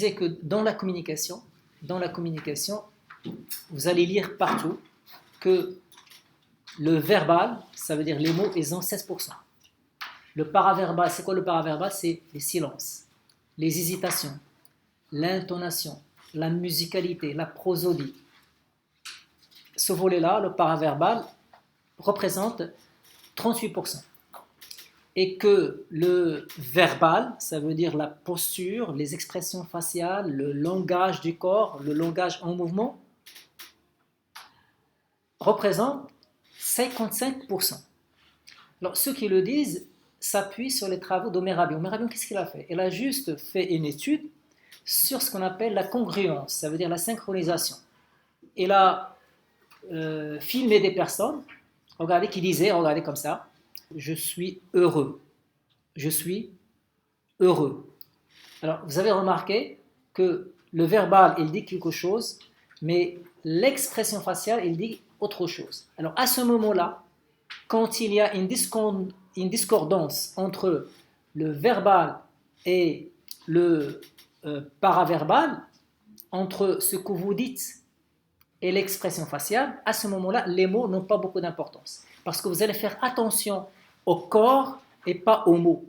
disais que dans la communication, vous allez lire partout que le verbal, ça veut dire les mots, ils ont 16%. Le paraverbal, c'est quoi le paraverbal? C'est les silences, les hésitations, l'intonation, la musicalité, la prosodie. Ce volet-là, le paraverbal, représente 38%. Et que le verbal, ça veut dire la posture, les expressions faciales, le langage du corps, le langage en mouvement, représente 55%. Alors, ceux qui le disent s'appuient sur les travaux d'Omer Habi. Omer Habi, qu'est-ce qu'il a fait? Il a juste fait une étude sur ce qu'on appelle la congruence, ça veut dire la synchronisation. Il a filmé des personnes, regardez, qui disaient, regardez comme ça, je suis heureux. Je suis heureux. Alors, vous avez remarqué que le verbal, il dit quelque chose, mais l'expression faciale, il dit autre chose. Alors, à ce moment-là, quand il y a une discordance entre le verbal et le paraverbal, entre ce que vous dites et l'expression faciale, à ce moment-là, les mots n'ont pas beaucoup d'importance. Parce que vous allez faire attention au corps et pas aux mots.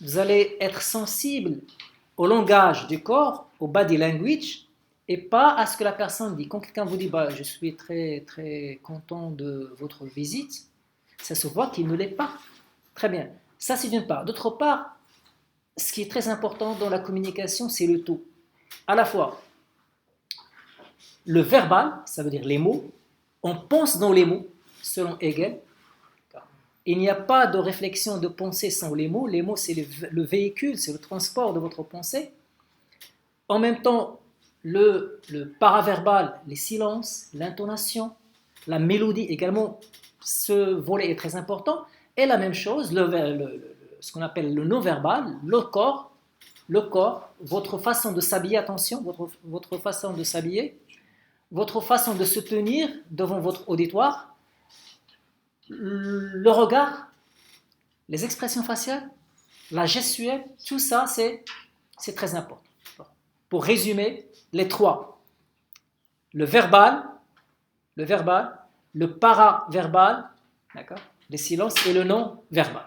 Vous allez être sensible au langage du corps, au body language, et pas à ce que la personne dit. Quand quelqu'un vous dit je suis très, très content de votre visite, ça se voit qu'il ne l'est pas. Très bien. Ça, c'est d'une part. D'autre part, ce qui est très important dans la communication, c'est le tout. À la fois, le verbal, ça veut dire les mots, on pense dans les mots, selon Hegel. Il n'y a pas de réflexion, de pensée sans les mots. Les mots, c'est le véhicule, c'est le transport de votre pensée. En même temps, le paraverbal, les silences, l'intonation, la mélodie également, ce volet est très important. Et la même chose, ce qu'on appelle le non-verbal, le corps, votre façon de s'habiller, attention, votre façon de s'habiller, votre façon de se tenir devant votre auditoire, le regard, les expressions faciales, la gestuelle, tout ça, c'est très important. Pour résumer, les trois, le verbal, le paraverbal, d'accord, les silences et le non-verbal.